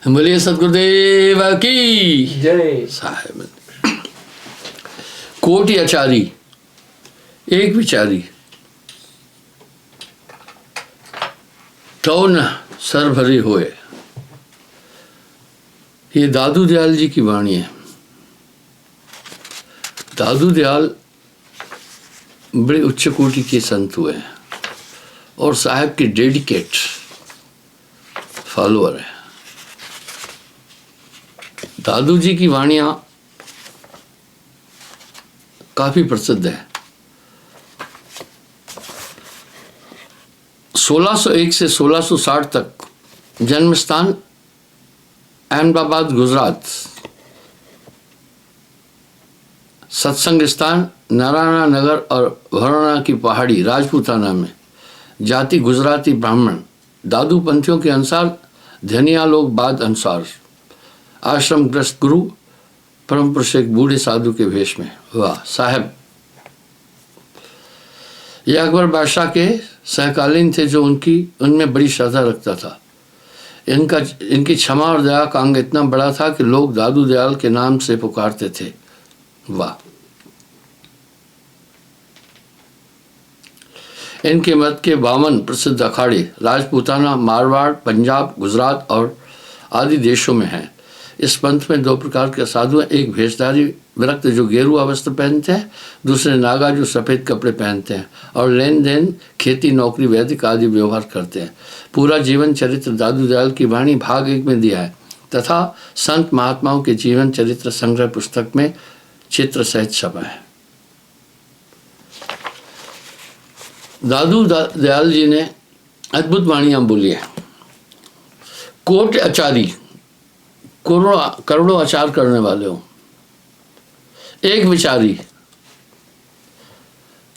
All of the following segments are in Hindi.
बोलिए सतगुरुदेव की जय। साहेब कोटि आचारी एक विचारी तो न सर भरे होए। ये दादू दयाल जी की वाणी है। दादू दयाल बड़े उच्च कोटि के संत हुए हैं और साहब के डेडिकेट फॉलोअर हैं। दादू जी की वाणियां काफी प्रसिद्ध है। 1601 से 1660 तक जन्म स्थान अहमदाबाद गुजरात, सत्संग स्थान नारायण नगर और वरुणा की पहाड़ी राजपूताना में, जाति गुजराती ब्राह्मण, दादू पंथियों के अनुसार धनिया लोग बाद अनुसार, आश्रम ग्रस्त गुरु परम पुरुष एक बूढ़े साधु के वेश में। वाह साहब, यह अकबर बादशाह के सहकालीन थे जो उनमें बड़ी श्रद्धा रखता था। इनकी क्षमा और दया का अंग इतना बड़ा था कि लोग दादू दयाल के नाम से पुकारते थे। वाह, इनके मत के 52 प्रसिद्ध अखाड़े राजपूताना, मारवाड़, पंजाब, गुजरात और आदि देशों में हैं। इस पंथ में 2 प्रकार के साधु हैं, एक भेषधारी विरक्त जो गेरुआ वस्त्र पहनते हैं, दूसरे नागा जो सफ़ेद कपड़े पहनते हैं और लेन देन, खेती, नौकरी, वैदिक आदि व्यवहार करते हैं। पूरा जीवन चरित्र दादू दयाल की वाणी भाग 1 में दिया है तथा संत महात्माओं के जीवन चरित्र संग्रह पुस्तक में चित्र सहित छपा है। दादू दयाल जी ने अद्भुत वाणियां बोली है। कोट आचारी, करोड़ों आचार करने वाले हो। एक विचारी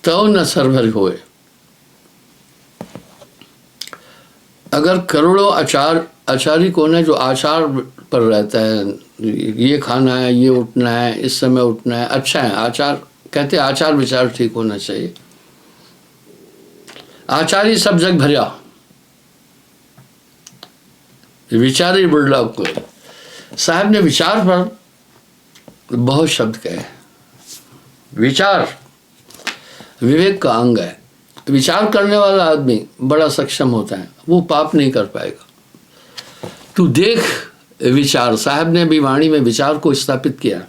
तो न सरभर होए। अगर करोड़ों आचारी कौन है? जो आचार पर रहता है, ये खाना है, ये उठना है, इस समय उठना है, अच्छा है आचार। कहते आचार विचार ठीक होना चाहिए। आचारी सब जग भरिया, विचारी बुढ़ला को। साहब ने विचार पर बहुत शब्द कहे। विचार विवेक का अंग है। विचार करने वाला आदमी बड़ा सक्षम होता है, वो पाप नहीं कर पाएगा। तू देख विचार, साहब ने भी वाणी में विचार को स्थापित किया।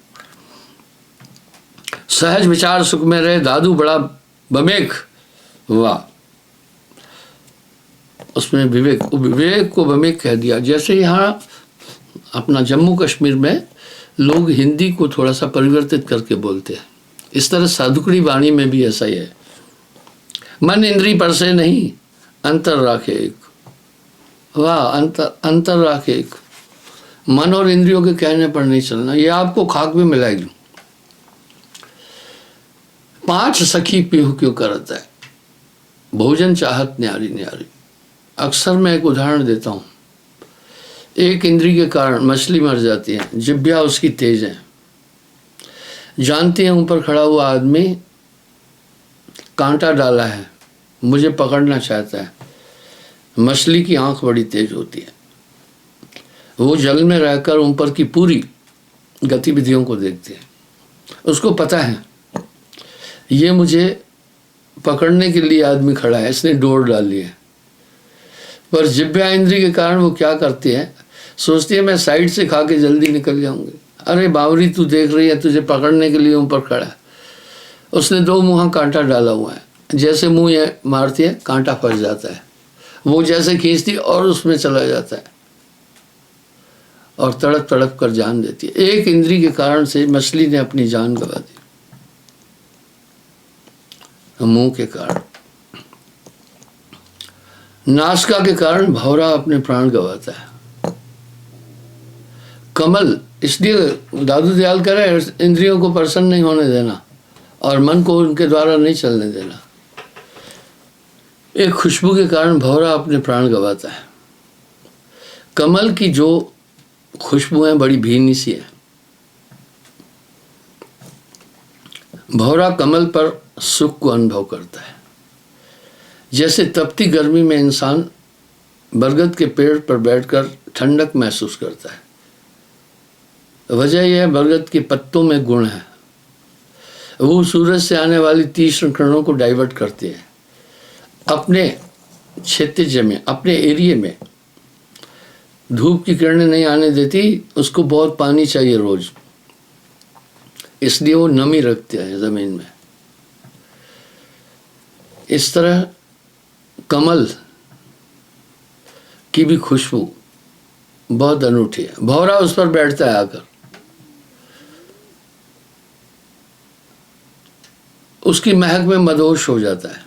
सहज विचार सुख में रहे, दादू बड़ा बमेक। वाह, उसमें विवेक को बमेक कह दिया। जैसे यहाँ अपना जम्मू कश्मीर में लोग हिंदी को थोड़ा सा परिवर्तित करके बोलते हैं, इस तरह साधुकड़ी वाणी में भी ऐसा ही है। मन इंद्री पर से नहीं, अंतर राखे एक। वाह, अंतर राखे एक। मन और इंद्रियों के कहने पर नहीं चलना, ये आपको खाक में मिलाएगी। 5 सखी पीहू क्यों करता है, भोजन चाहत न्यारी न्यारी। अक्सर मैं एक उदाहरण देता हूँ। एक इंद्री के कारण मछली मर जाती है, जिह्वा उसकी तेज है। जानती है ऊपर खड़ा हुआ आदमी कांटा डाला है, मुझे पकड़ना चाहता है। मछली की आंख बड़ी तेज होती है, वो जल में रहकर ऊपर की पूरी गतिविधियों को देखती है। उसको पता है ये मुझे पकड़ने के लिए आदमी खड़ा है, इसने डोर डाली है। पर जिह्वा इंद्री के कारण वो क्या करती है, सोचती है मैं साइड से खा के जल्दी निकल जाऊंगी। अरे बावरी, तू देख रही है, तुझे पकड़ने के लिए ऊपर खड़ा है। उसने 2 मुँह कांटा डाला हुआ है, जैसे मुंह ये मारती है कांटा फंस जाता है, वो जैसे खींचती और उसमें चला जाता है और तड़प तड़प कर जान देती है। एक इंद्री के कारण से मछली ने अपनी जान गंवा दी, मुंह के कारण। नासिका के कारण भौरा अपने प्राण गंवाता है। कमल, इसलिए दादू दयाल कह रहे हैं इंद्रियों को प्रसन्न नहीं होने देना और मन को उनके द्वारा नहीं चलने देना। एक खुशबू के कारण भौरा अपने प्राण गंवाता है। कमल की जो खुशबू है बड़ी भीनी सी है। भौरा कमल पर सुख को अनुभव करता है। जैसे तपती गर्मी में इंसान बरगद के पेड़ पर बैठकर ठंडक महसूस करता है। वजह यह है बरगद के पत्तों में गुण है, वो सूरज से आने वाली तीक्ष्ण किरणों को डाइवर्ट करते हैं। अपने क्षेत्र में, अपने एरिया में धूप की किरणें नहीं आने देती, उसको बहुत पानी चाहिए रोज, इसलिए वो नमी रखते हैं जमीन में। इस तरह कमल की भी खुशबू बहुत अनूठी है। भौरा उस पर बैठता है आकर, उसकी महक में मदहोश हो जाता है।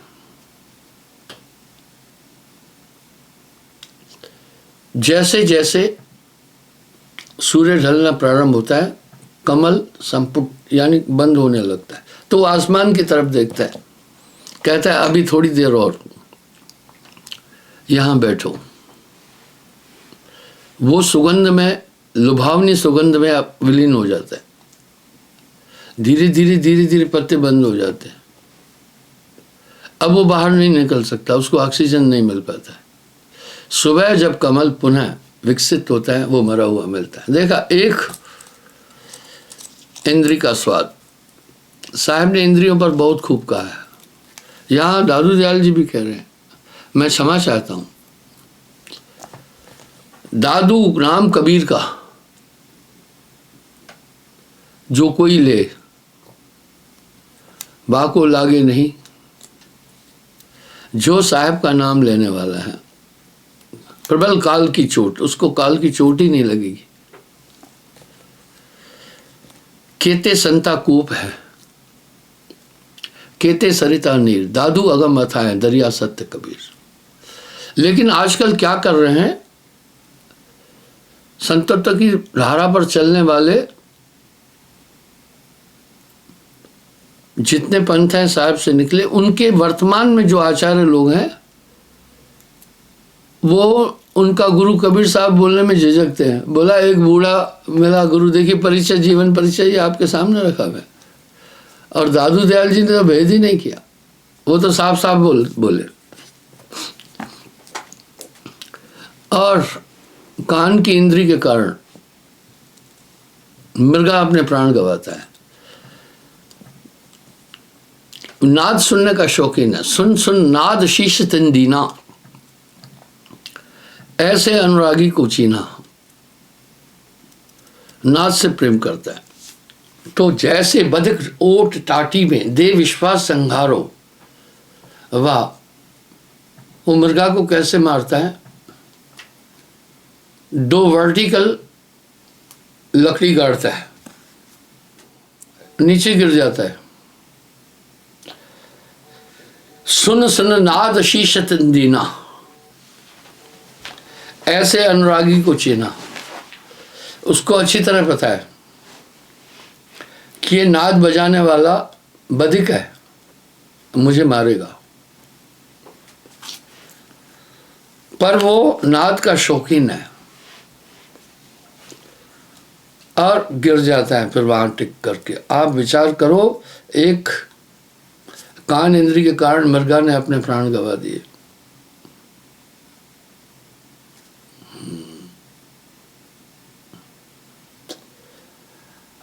जैसे जैसे सूर्य ढलना प्रारंभ होता है, कमल संपुट यानी बंद होने लगता है, तो वो आसमान की तरफ देखता है, कहता है अभी थोड़ी देर और यहां बैठो। वो सुगंध में, लुभावनी सुगंध में विलीन हो जाता है। धीरे धीरे पत्ते बंद हो जाते हैं। अब वो बाहर नहीं निकल सकता, उसको ऑक्सीजन नहीं मिल पाता है। सुबह जब कमल पुनः विकसित होता है, वो मरा हुआ मिलता है। देखा, एक इंद्री का स्वाद, साहब ने इंद्रियों पर बहुत खूब कहा है। यहाँ दादू दयाल जी भी कह रहे हैं, मैं क्षमा चाहता हूँ। दादू नाम कबीर का जो कोई ले, बाको लागे नहीं, जो साहब का नाम लेने वाला है, प्रबल काल की चोट, उसको काल की चोट ही नहीं लगेगी। केते संता कूप है, केते सरिता नीर, दादू अगम अथाह दरिया सत्य कबीर। लेकिन आजकल क्या कर रहे हैं, संतत्व की धारा पर चलने वाले जितने पंथ हैं साहब से निकले, उनके वर्तमान में जो आचार्य लोग हैं, वो उनका गुरु कबीर साहब बोलने में झिझकते हैं। बोला एक बूढ़ा मिला गुरु, देखिए परिचय, जीवन परिचय ये आपके सामने रखा हुआ है। और दादू दयाल जी ने तो भेद ही नहीं किया, वो तो साफ साफ बोले। और कान की इंद्री के कारण मृगा अपने प्राण गंवाता है। नाद सुनने का शौकीन है, सुन सुन नाद शीश तिन दीना, ऐसे अनुरागी को चीना। नाद से प्रेम करता है। तो जैसे बधिक ओट टाटी में दे विश्वास संघारो, वाह, वो मृगा को कैसे मारता है, दो वर्टिकल लकड़ी गाड़ता है, नीचे गिर जाता है। सुन सुन नाद शीश तिन दीना, ऐसे अनुरागी को चीना। उसको अच्छी तरह पता है कि ये नाद बजाने वाला बधिक है, मुझे मारेगा, पर वो नाद का शौकीन है और गिर जाता है फिर वहां टिक करके। आप विचार करो, एक कान इंद्री के कारण मृगा ने अपने प्राण गंवा दिए।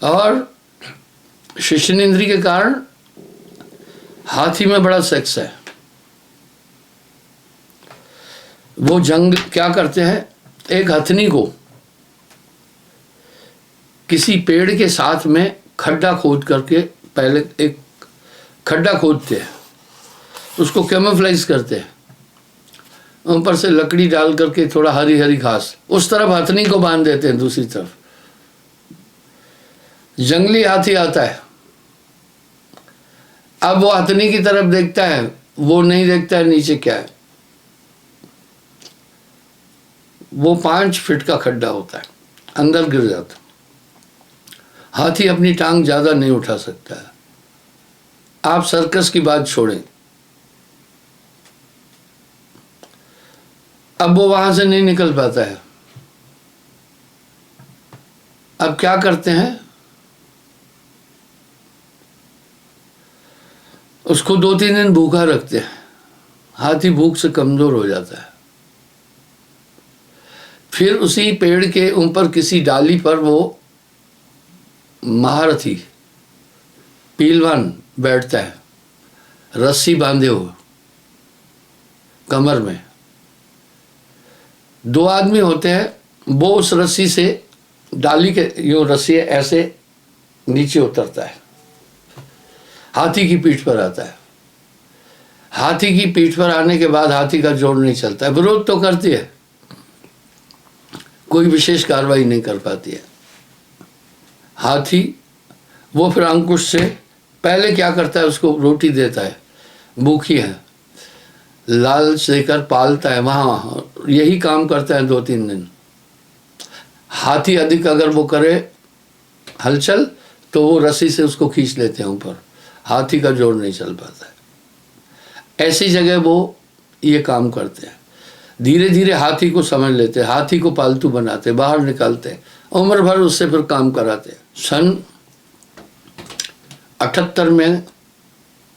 और शिशन इंद्री के कारण हाथी में बड़ा सेक्स है। वो जंग क्या करते हैं, एक हथनी को किसी पेड़ के साथ में खड्डा खोद करके, पहले एक खड्डा खोदते हैं, उसको कैमोफ्लाइज करते हैं, ऊपर से लकड़ी डाल करके थोड़ा हरी हरी घास, उस तरफ हथनी को बांध देते हैं, दूसरी तरफ जंगली हाथी आता है। अब वो हथनी की तरफ देखता है, वो नहीं देखता है नीचे क्या है। वो 5 फीट का खड्डा होता है, अंदर गिर जाता। हाथी अपनी टांग ज्यादा नहीं उठा सकता है। आप सर्कस की बात छोड़ें, अब वो वहां से नहीं निकल पाता है। अब क्या करते हैं, उसको 2-3 दिन भूखा रखते हैं। हाथी भूख से कमजोर हो जाता है। फिर उसी पेड़ के ऊपर किसी डाली पर वो महारथी पहलवान बैठता है, रस्सी बांधे हुए कमर में। दो आदमी होते हैं, वो उस रस्सी से डाली के यूं रस्सी ऐसे नीचे उतरता है, हाथी की पीठ पर आता है। हाथी की पीठ पर आने के बाद हाथी का जोर नहीं चलता है, विरोध तो करती है, कोई विशेष कार्रवाई नहीं कर पाती है। हाथी वो फिर अंकुश से पहले क्या करता है, उसको रोटी देता है, भूखी है, लालच देकर पालता है, वहाँ यही काम करता है 2-3 दिन। हाथी अधिक अगर वो करे हलचल तो वो रस्सी से उसको खींच लेते हैं ऊपर, हाथी का जोर नहीं चल पाता है। ऐसी जगह वो ये काम करते हैं। धीरे धीरे हाथी को समझ लेते, हाथी को पालतू बनाते, बाहर निकालते, उम्र भर उससे फिर काम कराते। सन 78 में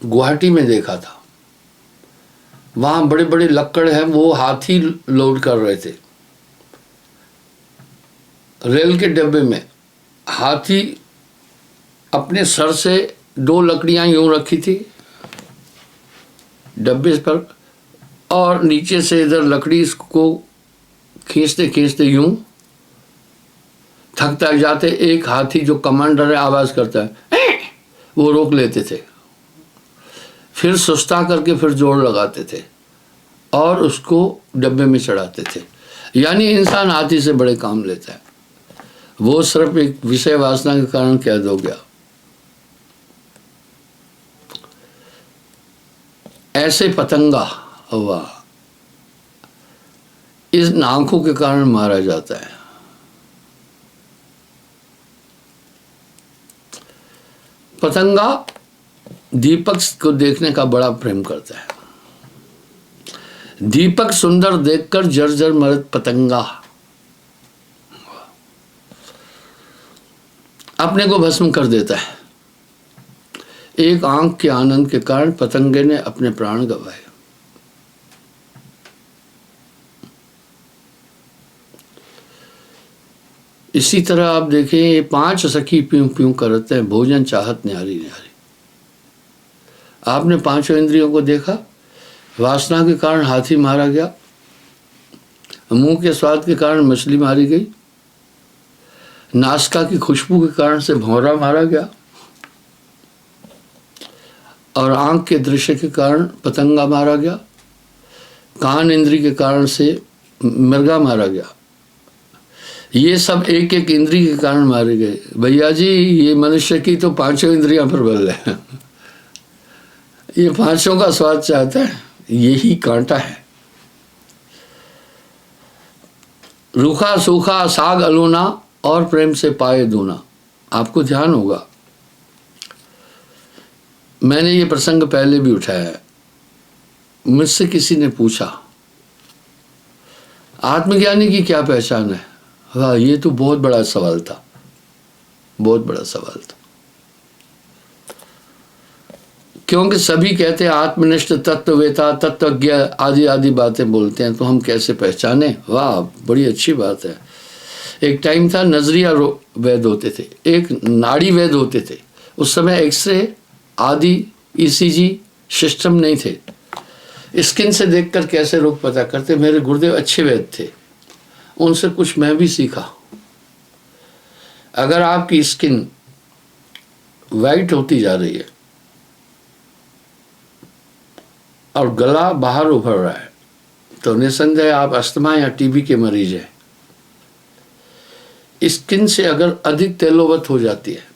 गुवाहाटी में देखा था, वहाँ बड़े बड़े लक्कड़ हैं, वो हाथी लोड कर रहे थे रेल के डब्बे में। हाथी अपने सर से 2 लकड़ियाँ यूं रखी थी डब्बे पर, और नीचे से इधर लकड़ी इसको खींचते खींचते यूं थकता जाते। एक हाथी जो कमांडर है आवाज़ करता है, वो रोक लेते थे, फिर सुस्ता करके फिर जोर लगाते थे और उसको डब्बे में चढ़ाते थे। यानी इंसान हाथी से बड़े काम लेता है, वो सिर्फ एक विषय वासना के कारण कैद हो गया। ऐसे पतंगा हुआ इस आंखों के कारण मारा जाता है। पतंगा दीपक को देखने का बड़ा प्रेम करता है। दीपक सुंदर देखकर जर्जर मरत पतंगा, अपने को भस्म कर देता है। एक आंख के आनंद के कारण पतंगे ने अपने प्राण गंवाए। इसी तरह आप देखें, ये 5 सखी प्यूं प्यूं करते हैं, भोजन चाहत न्यारी न्यारी। आपने 5 इंद्रियों को देखा, वासना के कारण हाथी मारा गया, मुंह के स्वाद के कारण मछली मारी गई, नासिका की खुशबू के कारण से भौरा मारा गया, और आंख के दृश्य के कारण पतंगा मारा गया, कान इंद्री के कारण से मृगा मारा गया। ये सब एक एक इंद्री के कारण मारे गए। भैया जी, ये मनुष्य की तो 5 इंद्रियां प्रबल है, ये 5 का स्वाद चाहता है, यही कांटा है। रूखा सूखा साग अलूना और प्रेम से पाए दूना। आपको ध्यान होगा, मैंने ये प्रसंग पहले भी उठाया है। मुझसे किसी ने पूछा आत्मज्ञानी की क्या पहचान है। वाह, ये तो बहुत बड़ा सवाल था, बहुत बड़ा सवाल था, क्योंकि सभी कहते हैं आत्मनिष्ठ, तत्ववेता, तत्वज्ञ आदि आदि बातें बोलते हैं, तो हम कैसे पहचाने। वाह, बड़ी अच्छी बात है। एक टाइम था नजरिया वैद होते थे, एक नाड़ी वैद होते थे। उस समय एक्सरे आदि ईसीजी सिस्टम नहीं थे। स्किन से देखकर कैसे रोग पता करते। मेरे गुरुदेव अच्छे वैद थे, उनसे कुछ मैं भी सीखा। अगर आपकी स्किन वाइट होती जा रही है और गला बाहर उभर रहा है, तो निसंदेह आप अस्थमा या टीबी के मरीज हैं। स्किन से अगर अधिक तेलोवत हो जाती है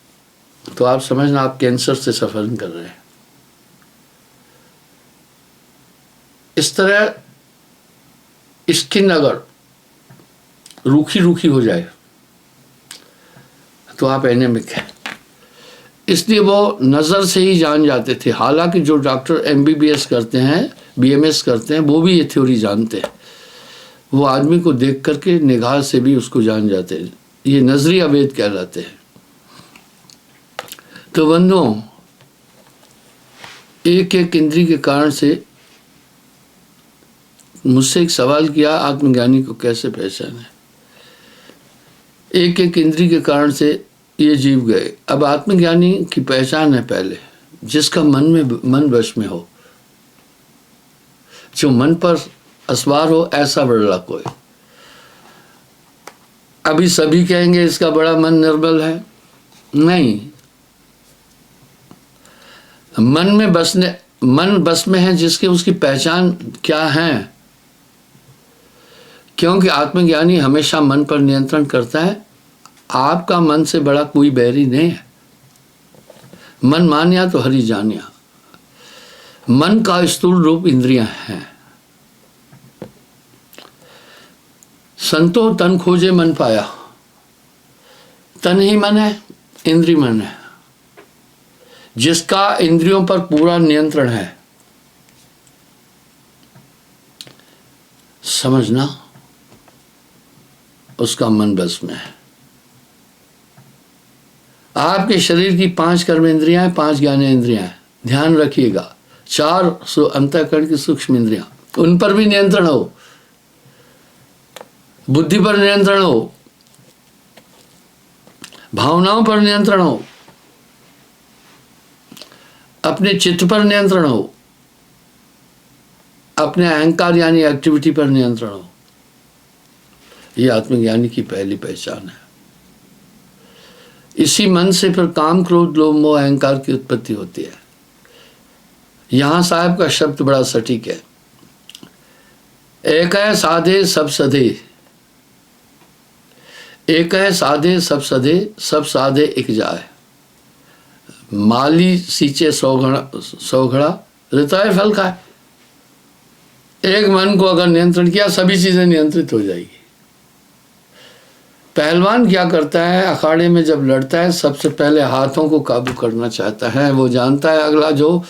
तो आप समझना आप कैंसर से सफर कर रहे हैं। इस तरह स्किन अगर रूखी रूखी हो जाए तो आप एनेमिक हैं। इसलिए वो नज़र से ही जान जाते थे। हालांकि जो डॉक्टर MBBS करते हैं, BMS करते हैं, वो भी ये थ्योरी जानते हैं। वो आदमी को देख करके निगाह से भी उसको जान जाते हैं। ये नजरिया वेद कहलाते हैं। तो बंधुओं, एक एक इंद्री के कारण से मुझसे एक सवाल किया, आत्मज्ञानी को कैसे पहचाने। एक एक इंद्री के कारण से ये जीव गए। अब आत्मज्ञानी की पहचान है पहले जिसका मन वश में हो, जो मन पर असवार हो, ऐसा बड़ा कोई। अभी सभी कहेंगे इसका बड़ा मन निर्बल है, नहीं। मन बस में है जिसके, उसकी पहचान क्या है? क्योंकि आत्मज्ञानी हमेशा मन पर नियंत्रण करता है। आपका मन से बड़ा कोई बैरी नहीं है। मन मान्या तो हरि जानिया। मन का स्थूल रूप इंद्रियां हैं। संतो तन खोजे मन पाया। तन ही मन है, इंद्रिय मन है, जिसका इंद्रियों पर पूरा नियंत्रण है। समझना, उसका मन बस में है। आपके शरीर की 5 कर्म इंद्रियां हैं, 5 ज्ञानेंद्रियां हैं। ध्यान रखिएगा, 4 अंतःकरण की सूक्ष्म इंद्रियां, उन पर भी नियंत्रण हो। बुद्धि पर नियंत्रण हो, भावनाओं पर नियंत्रण हो, अपने चित्त पर नियंत्रण हो, अपने अहंकार यानी एक्टिविटी पर नियंत्रण हो। यह आत्मज्ञानी की पहली पहचान है। इसी मन से फिर काम, क्रोध, लोभ, मोह, अहंकार की उत्पत्ति होती है। यहां साहब का शब्द बड़ा सटीक है। एक है साधे सब सधे, एक है साधे सब सधे, सब साधे एक जाए। माली सींचे 100 घड़ा, ऋतय फल खाए। एक मन को अगर नियंत्रण किया, सभी चीजें नियंत्रित हो जाएगी। पहलवान क्या करता है, अखाड़े में जब लड़ता है, सबसे पहले हाथों को काबू करना चाहता है। वो जानता है अगला जो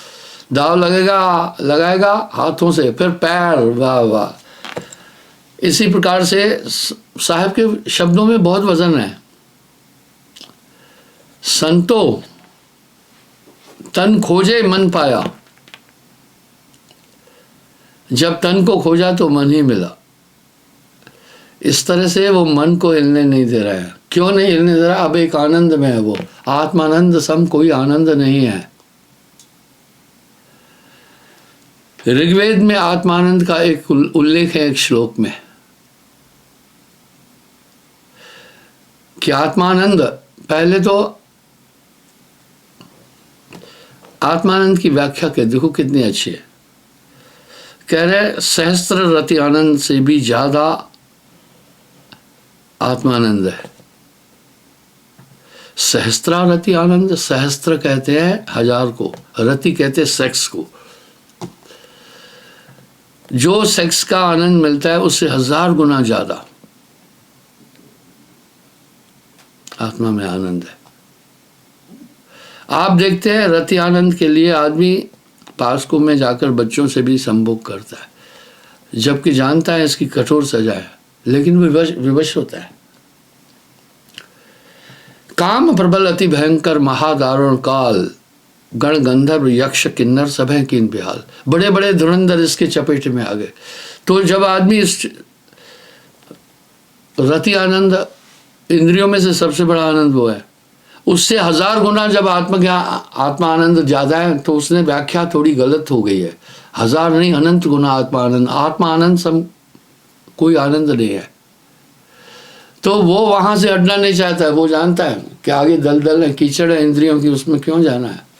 दाव लगाएगा हाथों से, फिर पैर, वाह वाह। इसी प्रकार से साहब के शब्दों में बहुत वजन है। संतो तन खोजे मन पाया। जब तन को खोजा तो मन ही मिला। इस तरह से वो मन को हिलने नहीं दे रहा है। क्यों नहीं हिलने दे रहा? अब एक आनंद में है वो। आत्मानंद सम कोई आनंद नहीं है। ऋग्वेद में आत्मानंद का एक उल्लेख है एक श्लोक में कि आत्मानंद, पहले तो आत्मानंद की व्याख्या के देखो कितनी अच्छी है। कह रहे सहस्त्र रति आनंद से भी ज्यादा आत्मानंद है। सहस्त्रारति आनंद, सहस्त्र कहते हैं 1000 को, रति कहते हैं सेक्स को। जो सेक्स का आनंद मिलता है उससे 1000 गुना ज्यादा आत्मा में आनंद है। आप देखते हैं रति आनंद के लिए आदमी पार्को में जाकर बच्चों से भी संभोग करता है, जबकि जानता है इसकी कठोर सजा है, लेकिन विवश होता है। काम प्रबल अति भयंकर महादारुण काल, गण गंधर्व यक्ष किन्नर सब हैं कीन बेहाल। बड़े बड़े धुरंधर इसके चपेट में आ गए। तो जब आदमी इस रति आनंद, इंद्रियों में से सबसे बड़ा आनंद वो है, उससे 1000 गुना जब आत्मा आनंद ज्यादा है, तो उसने व्याख्या थोड़ी गलत हो गई है। 1000 नहीं, अनंत गुना आत्मा आनंद। आत्मा आनंद सब कोई आनंद नहीं है। तो वो वहां से हटना नहीं चाहता है। वो जानता है कि आगे दलदल है, कीचड़ है इंद्रियों की, उसमें क्यों जाना है।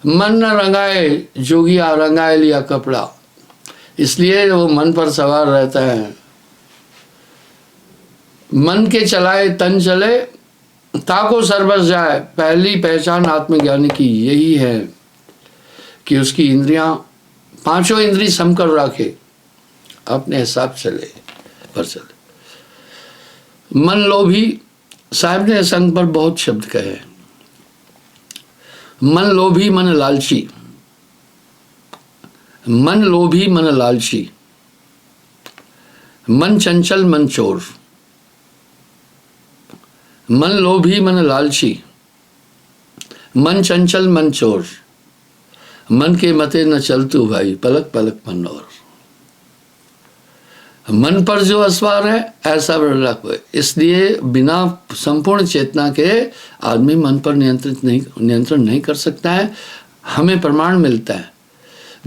मन न रंगाए जोगिया, रंगाए लिया कपड़ा। इसलिए वो मन पर सवार रहता है। मन के चलाए तन चले, ताको सरबस जाए। पहली पहचान आत्मज्ञानी की यही है कि उसकी इंद्रियां, 5 इंद्रिय समकर रखे, अपने हिसाब चले पर चले। मन लोभी, साहब ने संग पर बहुत शब्द कहे। मन लोभी मन लालची, मन लोभी मन लालची, मन चंचल मन चोर। मन लोभी मन लालची, मन चंचल मन चोर, मन के मते न चलतू भाई, पलक पलक मन और। मन पर जो असवार है ऐसा विरला कोई। इसलिए बिना संपूर्ण चेतना के आदमी मन पर नियंत्रण नहीं कर सकता है। हमें प्रमाण मिलता है,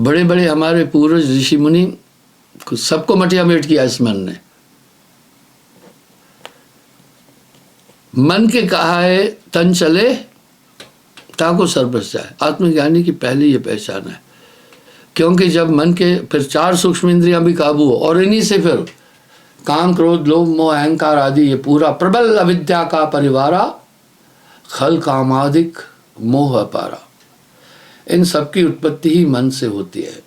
बड़े बड़े हमारे पूर्वज ऋषि मुनि सबको मटिया मेट किया इस मन ने। मन के कहा है तन चले ताको सर बस जाए। आत्मज्ञानी की पहली ये पहचान है, क्योंकि जब मन के फिर 4 सूक्ष्म इंद्रियां भी काबू हो और इन्हीं से फिर काम क्रोध लोभ मोह अहंकार आदि ये पूरा प्रबल अविद्या का परिवारा खल कामादिक मोह अपारा, इन सबकी उत्पत्ति ही मन से होती है।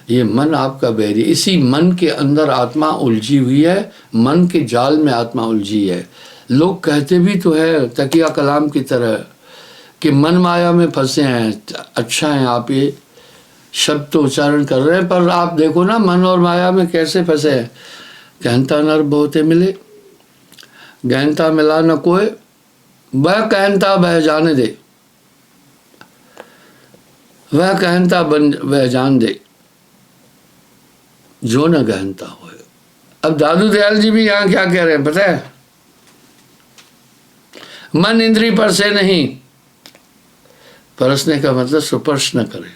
ये मन आपका बैरी, इसी मन के अंदर आत्मा उलझी हुई है, मन के जाल में आत्मा उलझी है। लोग कहते भी तो है तकिया कलाम की तरह कि मन माया में फंसे हैं। अच्छा है आप ये शब्द तो उच्चारण कर रहे हैं, पर आप देखो ना मन और माया में कैसे फंसे हैं। कहनता नर बहुते मिले, गहनता मिला न कोई, वह कहनता बह जाने दे, वह कहनता बन वह जान दे, जो न गहनता हो। अब दादू दयाल जी भी यहाँ क्या कह रहे हैं पता है? मन इंद्री पर से नहीं, परसने का मतलब स्पर्श न करे।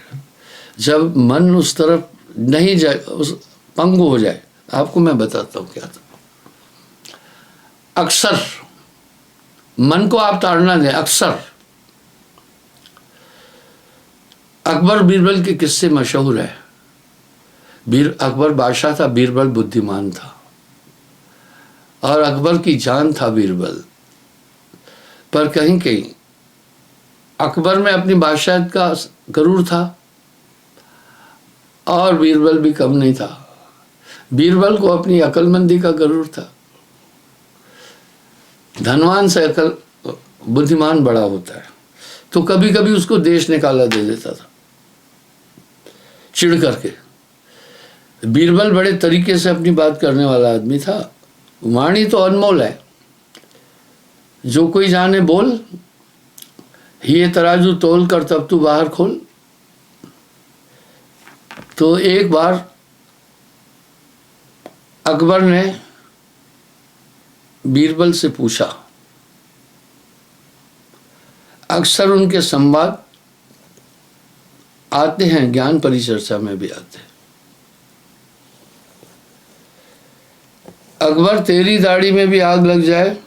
जब मन उस तरफ नहीं जाए, उस पंगु हो जाए। आपको मैं बताता हूँ क्या था। अक्सर मन को आप ताड़ना दें, अक्सर अकबर बीरबल के किस्से मशहूर है। अकबर बादशाह था, बीरबल बुद्धिमान था और अकबर की जान था बीरबल। पर कहीं कहीं अकबर में अपनी बादशाहत का गरूर था और बीरबल भी कम नहीं था। बीरबल को अपनी अकलमंदी का गरूर था। धनवान से अकल बुद्धिमान बड़ा होता है, तो कभी कभी उसको देश निकाला दे देता था चिढ़ करके। बीरबल बड़े तरीके से अपनी बात करने वाला आदमी था। वाणी तो अनमोल है, जो कोई जाने बोल, ये तराजू तोल कर तब तू बाहर खोल। तो एक बार अकबर ने बीरबल से पूछा, अक्सर उनके संवाद आते हैं, ज्ञान परिचर्चा में भी आते हैं। अकबर तेरी दाढ़ी में भी आग लग जाए,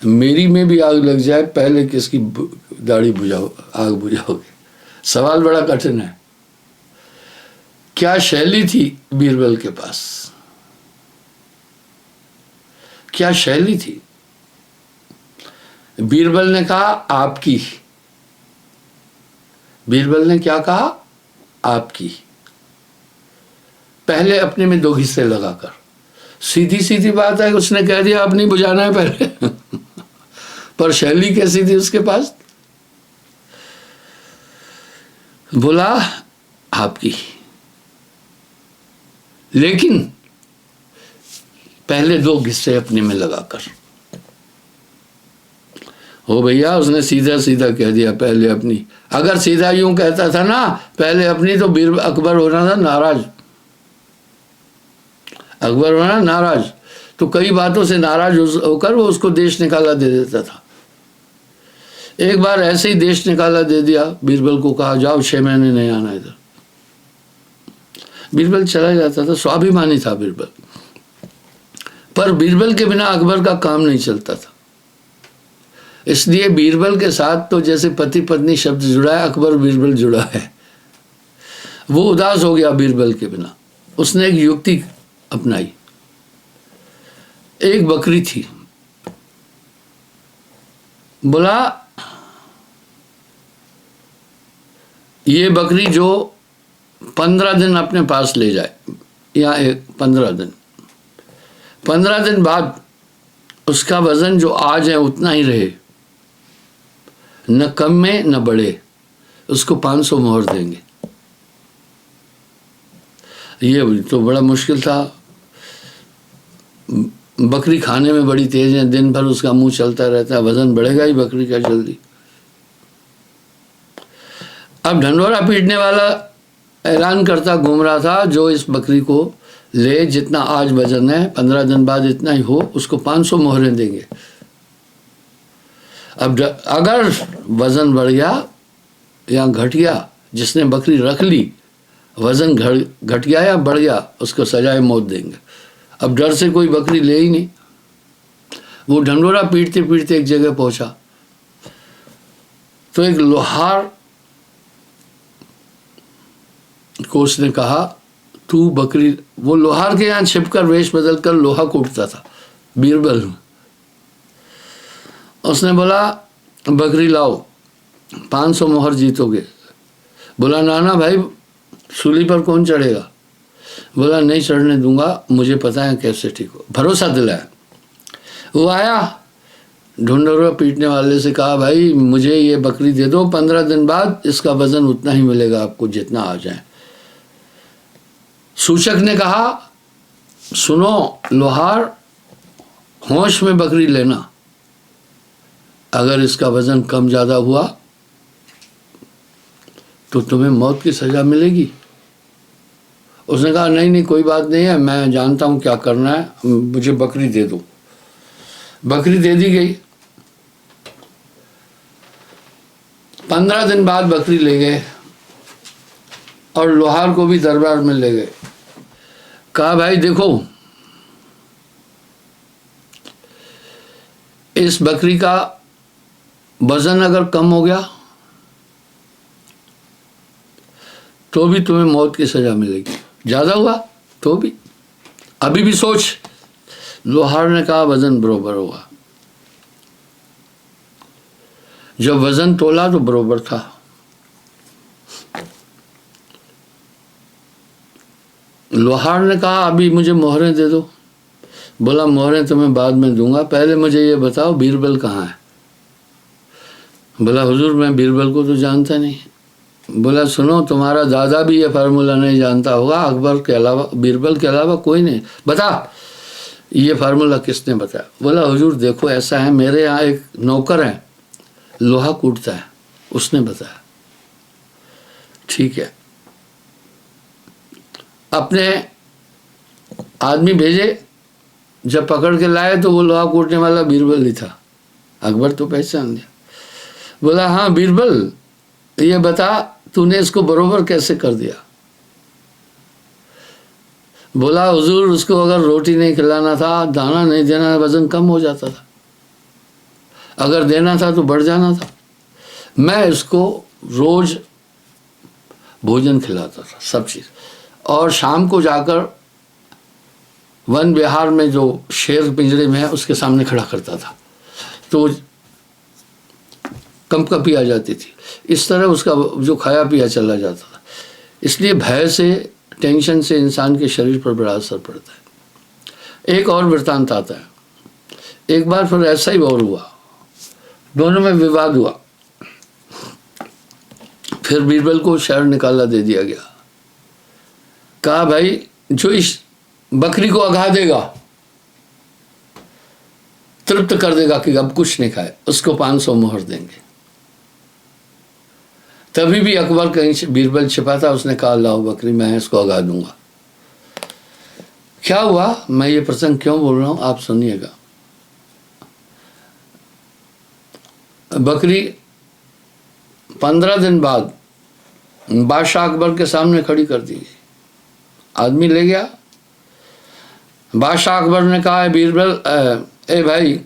मेरी में भी आग लग जाए, पहले किसकी दाढ़ी बुझाओ, आग बुझाओगे? सवाल बड़ा कठिन है। क्या शैली थी बीरबल के पास, क्या शैली थी? बीरबल ने कहा आपकी। बीरबल ने क्या कहा? आपकी। पहले अपने में 2 हिस्से लगाकर। सीधी सीधी बात है, उसने कह दिया आप नहीं बुझाना है पहले पर शैली कैसी थी उसके पास? बोला आपकी, लेकिन पहले 2 हिस्से अपने में लगाकर। हो भैया, उसने सीधा सीधा कह दिया पहले अपनी। अगर सीधा यूं कहता था ना पहले अपनी, तो अकबर होना था नाराज। अकबर होना नाराज, तो कई बातों से नाराज होकर वो उसको देश निकाला दे देता था। एक बार ऐसे ही देश निकाला दे दिया, बीरबल को कहा जाओ 6 महीने नहीं आना इधर। बीरबल चला जाता था, स्वाभिमानी था बीरबल। पर बीरबल के बिना अकबर का काम नहीं चलता था। इसलिए बीरबल के साथ तो जैसे पति पत्नी शब्द जुड़ा है, अकबर बीरबल जुड़ा है। वो उदास हो गया बीरबल के बिना। उसने एक युक्ति अपनाई। एक बकरी थी, बोला ये बकरी जो 15 दिन अपने पास ले जाए, या 15 दिन बाद उसका वजन जो आज है उतना ही रहे, न कम में न बढ़े, उसको 500 मोहर देंगे। ये तो बड़ा मुश्किल था। बकरी खाने में बड़ी तेज है, दिन भर उसका मुंह चलता रहता है, वजन बढ़ेगा ही बकरी का जल्दी। अब ढंडोरा पीटने वाला ऐलान करता घूम रहा था, जो इस बकरी को ले, जितना आज वजन है 15 दिन बाद इतना ही हो, उसको 500 मोहरें देंगे। अब अगर वजन बढ़ गया या घट गया, जिसने बकरी रख ली वजन घट गया या बढ़ गया, उसको सजाए मौत देंगे। अब डर से कोई बकरी ले ही नहीं। वो ढंढोरा पीटते पीटते एक जगह पहुंचा, तो एक लोहार को उसने कहा, तू बकरी, वो लोहार के यहाँ छिपकर वेश बदल कर लोहा कूटता था, बीरबल। उसने बोला, बकरी लाओ, 500 मोहर जीतोगे। बोला, नाना भाई सूली पर कौन चढ़ेगा? बोला, नहीं चढ़ने दूंगा, मुझे पता है कैसे ठीक हो। भरोसा दिलाया। वो आया, ढूंढोरा पीटने वाले से कहा, भाई मुझे ये बकरी दे दो, 15 दिन बाद इसका वजन उतना ही मिलेगा आपको जितना आ जाए। सूचक ने कहा, सुनो लोहार, होश में बकरी लेना, अगर इसका वजन कम ज़्यादा हुआ तो तुम्हें मौत की सज़ा मिलेगी। उसने कहा, नहीं नहीं कोई बात नहीं है, मैं जानता हूँ क्या करना है, मुझे बकरी दे दो। बकरी दे दी गई। 15 दिन बाद बकरी ले गए और लोहार को भी दरबार में ले गए। कहा, भाई देखो, इस बकरी का वजन अगर कम हो गया तो भी तुम्हें मौत की सजा मिलेगी, ज़्यादा हुआ तो भी। अभी भी सोच। लोहार ने कहा, वजन बरोबर होगा। जब वजन तोला तो बरोबर था। लोहार ने कहा, अभी मुझे मोहरें दे दो। बोला, मोहरें तुम्हें बाद में दूंगा, पहले मुझे ये बताओ बीरबल कहाँ है? बोला, हुजूर मैं बीरबल को तो जानता नहीं। बोला, सुनो, तुम्हारा दादा भी ये फार्मूला नहीं जानता होगा, अकबर के अलावा, बीरबल के अलावा कोई नहीं। बता ये फार्मूला किसने बताया? बोला, हुजूर देखो ऐसा है, मेरे यहाँ एक नौकर है, लोहा कूटता है, उसने बताया। ठीक है। अपने आदमी भेजे, जब पकड़ के लाए तो वो लोहा कूटने वाला बीरबल ही था। अकबर तो पहचान लिया। बोला, हाँ बीरबल, ये बता तूने इसको बरोबर कैसे कर दिया? बोला, हुजूर उसको अगर रोटी नहीं खिलाना था, दाना नहीं देना, वजन कम हो जाता था, अगर देना था तो बढ़ जाना था। मैं इसको रोज भोजन खिलाता था, सब चीज़, और शाम को जाकर वन विहार में जो शेर पिंजरे में है उसके सामने खड़ा करता था, तो कंपकपी आ जाती थी। इस तरह उसका जो खाया पिया चला जाता था। इसलिए भय से, टेंशन से इंसान के शरीर पर बड़ा असर पड़ता है। एक और वृत्तांत आता है। एक बार फिर ऐसा ही और हुआ, दोनों में विवाद हुआ। फिर बीरबल को शहर निकाला दे दिया गया। कहा, भाई जो इस बकरी को अघा देगा, तृप्त कर देगा कि अब कुछ नहीं खाए, उसको 500 मोहर देंगे। तभी भी अकबर कहीं बीरबल छिपा था, उसने कहा, लाओ बकरी, मैं इसको अघा दूंगा। क्या हुआ, मैं ये प्रसंग क्यों बोल रहा हूं आप सुनिएगा। बकरी 15 दिन बाद बादशाह अकबर के सामने खड़ी कर दी गई। आदमी ले गया। बादशाह अकबर ने कहा, बीरबल, ए भाई,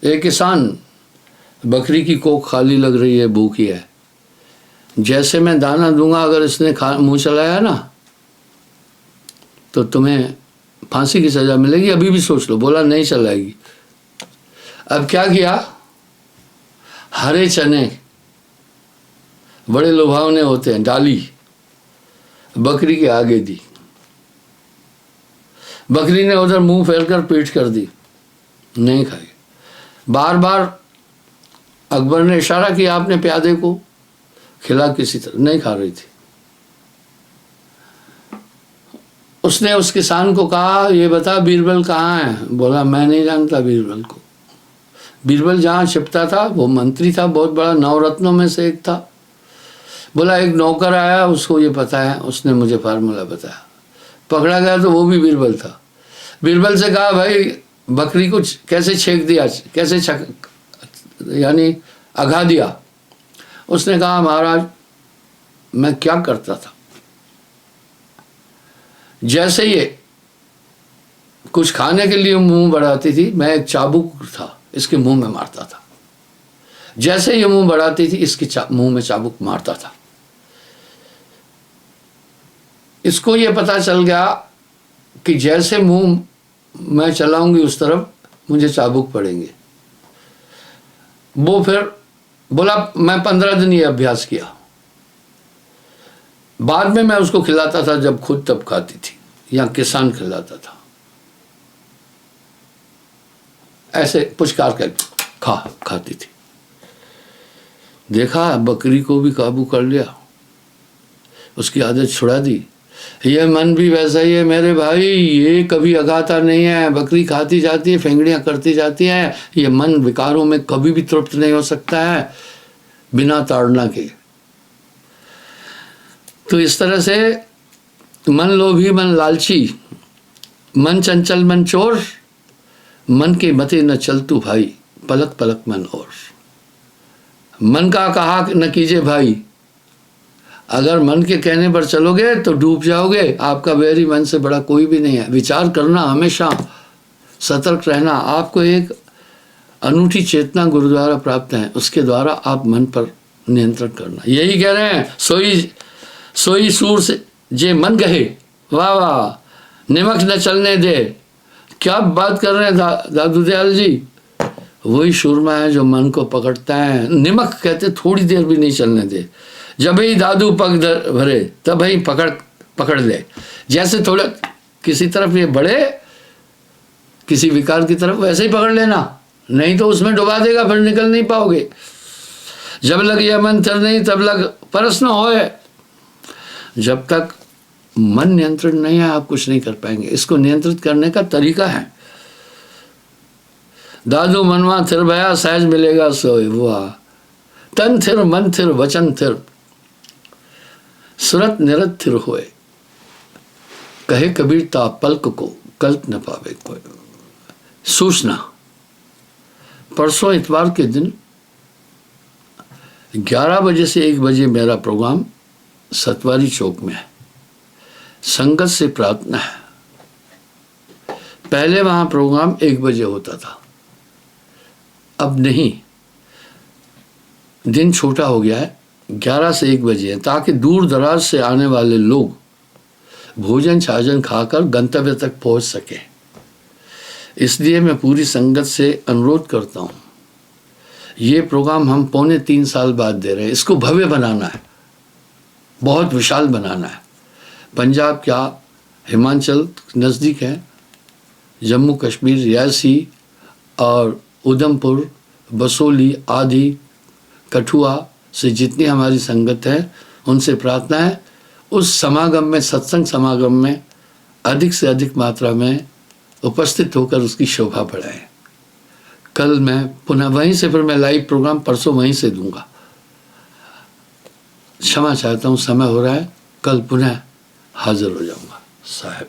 ए किसान, बकरी की कोख खाली लग रही है, भूखी है, जैसे मैं दाना दूंगा अगर इसने मुंह चलाया ना तो तुम्हें फांसी की सजा मिलेगी, अभी भी सोच लो। बोला, नहीं चलाएगी। अब क्या किया, हरे चने बड़े लुभावने होते हैं, डाली बकरी के आगे दी। बकरी ने उधर मुंह फेरकर पीठ कर दी, नहीं खाई। बार बार अकबर ने इशारा किया अपने प्यादे को, खिला किसी तरह, नहीं खा रही थी। उसने उस किसान को कहा, ये बता बीरबल कहाँ है? बोला, मैं नहीं जानता बीरबल को। बीरबल जहाँ छिपता था वो मंत्री था, बहुत बड़ा, 9 रत्नों में से एक था। बोला एक नौकर आया, उसको ये पता है, उसने मुझे फार्मूला बताया। पकड़ा गया तो वो भी बीरबल था। बीरबल से कहा भाई बकरी को कैसे छेक दिया, कैसे यानी अघा दिया। उसने कहा महाराज मैं क्या करता था, जैसे ये कुछ खाने के लिए मुंह बढ़ाती थी, मैं एक चाबुक था इसके मुंह में मारता था। जैसे ये मुंह बढ़ाती थी इसके मुंह में चाबुक मारता था। इसको ये पता चल गया कि जैसे मुंह मैं चलाऊंगी उस तरफ मुझे चाबुक पड़ेंगे। वो फिर बोला मैं 15 दिन ये अभ्यास किया। बाद में मैं उसको खिलाता था, जब खुद तब खाती थी, या किसान खिलाता था। ऐसे पुचकार कर खाती थी। देखा बकरी को भी काबू कर लिया, उसकी आदत छुड़ा दी। ये मन भी वैसा ही है मेरे भाई, ये कभी अगाता नहीं है। बकरी खाती जाती है, फेंगड़ियां करती जाती है। ये मन विकारों में कभी भी तृप्त नहीं हो सकता है बिना ताड़ना के। तो इस तरह से मन लोभी, मन लालची, मन चंचल, मन चोर, मन के मते न चल तू भाई, पलक पलक मन और। मन का कहा न कीजिए भाई, अगर मन के कहने पर चलोगे तो डूब जाओगे। आपका वैरी मन से बड़ा कोई भी नहीं है। विचार करना, हमेशा सतर्क रहना। आपको एक अनूठी चेतना गुरु द्वारा प्राप्त है, उसके द्वारा आप मन पर नियंत्रण करना। यही कह रहे हैं, सोई सूर से जे मन गहे, वाह वाह, निमक न चलने दे। क्या बात कर रहे हैं दादू दयाल जी। वही सुरमा है जो मन को पकड़ता है। निमक कहते थोड़ी देर भी नहीं चलने दे। जब ही दादू पग भरे तब ही पकड़ ले। जैसे थोड़ा किसी तरफ ये बढ़े, किसी विकार की तरफ, वैसे ही पकड़ लेना, नहीं तो उसमें डुबा देगा, फिर निकल नहीं पाओगे। जब लग यह मन थिर नहीं तब लग परस न होए। जब तक मन नियंत्रण नहीं है आप कुछ नहीं कर पाएंगे। इसको नियंत्रित करने का तरीका है। दादू मनवा थिर भया सहज मिलेगा सोए। वाह, तन थिर मन थिर वचन थिर, सुरत निरत थिर होए। कहे कबीर ता पल्क को कल्प न पावे कोई। सूचना, परसों इतवार के दिन 11 बजे से 1 बजे मेरा प्रोग्राम सतवारी चौक में है। संगत से प्रार्थना है। पहले वहां प्रोग्राम 1 बजे होता था, अब नहीं, दिन छोटा हो गया है, 11 से 1 बजे है, ताकि दूर दराज से आने वाले लोग भोजन छाजन खाकर गंतव्य तक पहुंच सके। इसलिए मैं पूरी संगत से अनुरोध करता हूं, ये प्रोग्राम हम 2.25 साल बाद दे रहे हैं। इसको भव्य बनाना है, बहुत विशाल बनाना है। पंजाब क्या, हिमाचल नज़दीक है, जम्मू कश्मीर, रियासी और उधमपुर, बसोली आदि, कठुआ से जितनी हमारी संगत है उनसे प्रार्थना है उस समागम में, सत्संग समागम में अधिक से अधिक मात्रा में उपस्थित होकर उसकी शोभा बढ़ाएं। कल मैं पुनः वहीं से, फिर मैं लाइव प्रोग्राम परसों वहीं से दूंगा। क्षमा चाहता हूँ, समय हो रहा है, कल पुनः हाजिर हो जाऊंगा साहब।